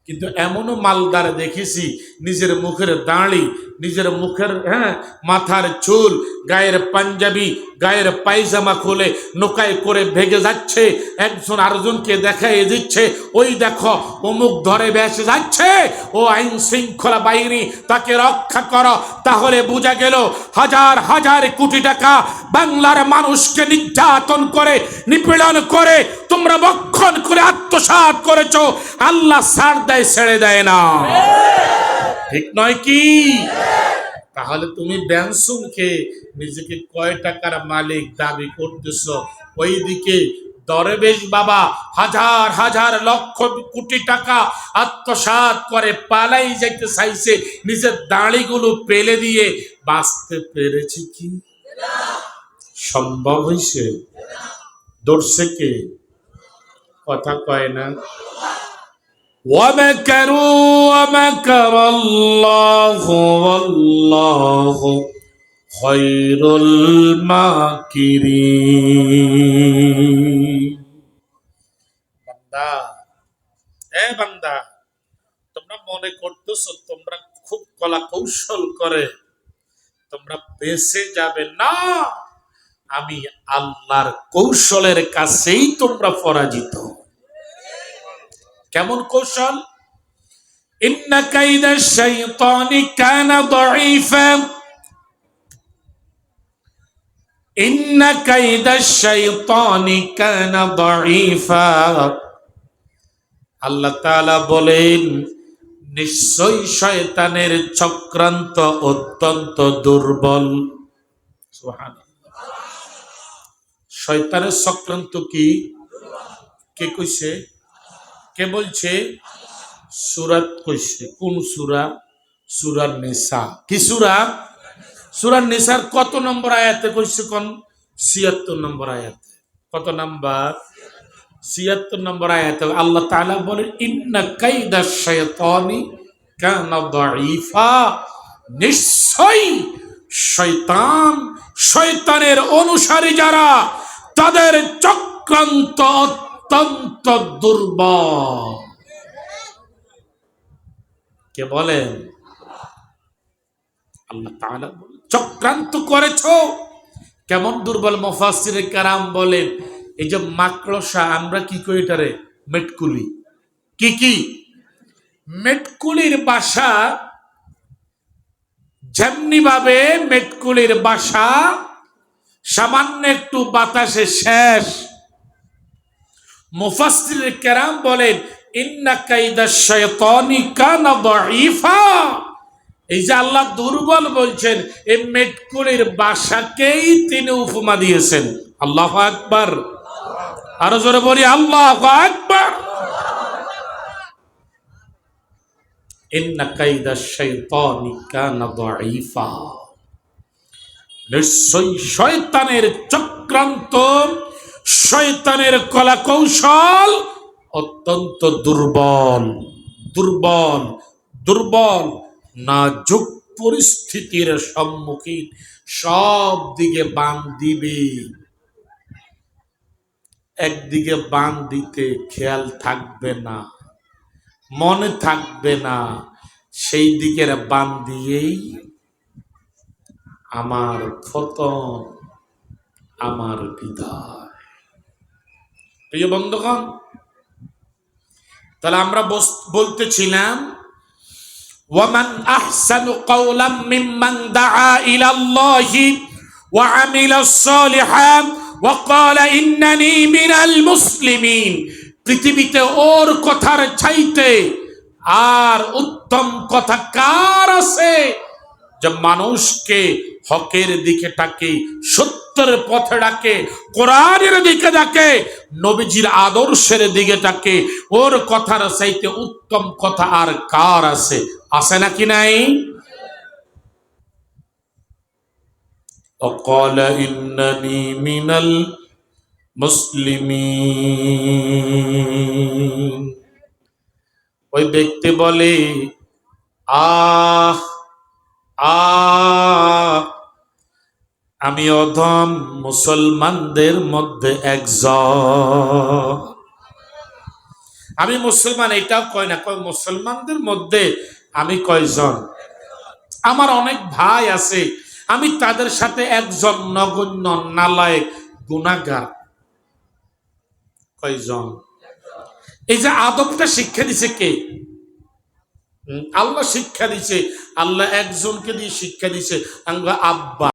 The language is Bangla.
কিন্তু এমনও মালদার দেখেছি নিজের মুখের দাড়ি, নিজের মুখের মাথার চুল, গায়ের পাঞ্জাবি, গায়ের পায়জামা খুলে নৌকায় করে ভেগে যাচ্ছে, একজন আরেকজনকে দেখাই দিচ্ছে, ওই দেখো অমুক ধরে ভেসে যাচ্ছে, ও আইন শৃঙ্খলা বাহিনী তাকে রক্ষা করো। তাহলে বোঝা গেল হাজার হাজার কোটি টাকা বাংলার মানুষকে নির্যাতন করে, নিপীড়ন করে তোমরা বক্ষণ করে আত্মসাৎ করেছো। আল্লাহ ছাড় দেয়, ছেড়ে দেয় না, ঠিক নয় কি? তাহলে তুমি ব্যানসুমকে নিজেকে কয় টাকার মালিক দাবি করতেছ, ওইদিকে দরবেশ বাবা হাজার হাজার লক্ষ কোটি টাকা আত্মসাৎ করে পালাই যাইতে চাইছে, নিজের দাড়িগুলো পেলে দিয়ে বাঁচতে পেরেছে কি? সম্ভব হয়েছে? দর্শে কে? কথা কয় না। وَمَكَرُوا وَمَكَرَ اللَّهُ وَاللَّهُ خَيْرُ الْمَاكِرِينَ। বান্দা, বান্দা, তোমরা মনে করতেছো তোমরা খুব কলা কৌশল করে তোমরা বেঁচে যাবে না। আমি আল্লাহর কৌশলের কাছেই তোমরা পরাজিত। কেমন কৌশল? ইন্না কাইদাশ শাইতানি কানা দাঈফা, ইন্না কাইদাশ শাইতানি কানা দাঈফা। আল্লাহ তাআলা বলেন, নিশ্চয় শয়তানের চক্রান্ত অত্যন্ত দুর্বল। সুবহানাল্লাহ। শয়তানের চক্রান্ত কি? কে কইছে? কে বলছে? সূরাত কইছে। কোন সূরা? সূরা নিসা। কি সূরা? সূরা নিসার কত নম্বর আয়াতে কইছে কোন? ৭৬ নম্বর আয়াতে। কত নাম্বার? ৭৬ নম্বর আয়াতে আল্লাহ তাআলা বলেন, ইন্না কাইদাশ শাইতানি কানা দাঈফা। নিশ্চয় শয়তান, শয়তানের অনুসারী যারা, তাদের চক্রান্ত অত্যন্ত দুর্বল। কে বলেন? আল্লাহ তাআলা বলেন, চক্রান্ত করেছো। কেমন দুর্বল? মুফাসসিরে কেরাম বলেন, এই যে মাকড়সা, আমরা কি কই এটারে? মেটকুলি। কি কি? মেটকুলির বাসা যেমনি ভাবে মেটকুলির বাসা সামান্য একটু বাতাসে শেষ। মুফাসসিরে কেরাম বলেন, ইন্না কাইদাশ শাইতানি কানা দাঈফা। এই যে আল্লাহ দুর্বল বলছেন, এই মেটকুলির বাসাকেই তিনি উপমা দিয়েছেন। আল্লাহু আকবার। আরো জোরে বলি আল্লাহু আকবার। ইন্না কাইদাশ শাইতানি কানা দাঈফা। নিশ্চয় শয়তানের চক্রান্ত, শয়তানের কলা কৌশল অত্যন্ত দুর্বল। দুর্বল, দুর্বল। নাজুক পরিস্থিতির সম্মুখীন সব দিকে বান দিবে। একদিকে বান দিতে খেয়াল থাকবে না, মনে থাকবে না, সেই দিকের বান দিয়েই আমার পতন, আমার বিদায়। প্রিয় বন্ধুগণ, তাহলে আমরা বলতেছিলাম, ওয়ামান আহসানু কাওলাম মিম্মান দাআ ইলাল্লাহি ওয়া আমিলাস সালিহান ওয়া ক্বালা ইন্নানি মিনাল মুসলিমিন। পৃথিবীতে ওর কথার চাইতে আর উত্তম কথা কার আছে, যে মানুষকে হকের দিকে ডাকে, সত্যের পথে ডাকে, কোরআনের দিকে ডাকে, নবীজির আদর্শের দিকে ডাকে। ওর কথার চাইতে উত্তম কথা আর কার আছে? আছে নাকি নাই? ওয়াকালা ইন্নানি মিনাল মুসলিমিন। ওই ব্যক্তি বলে, আমি অধম মুসলমানদের মধ্যে একজন। আমি মুসলমান এটাও কয় না, কয় মুসলমানদের মধ্যে আমি কয়জন, আমার অনেক ভাই আছে, আমি তাদের সাথে একজন নগণ্য নালায়েক গুনাহগার। কয়জন? এই যে আদবটা শিক্ষা দিছে কে? আল্লাহ শিক্ষা দিছে। আল্লাহ একজনকে দিয়ে শিক্ষা দিছে, আব্বা।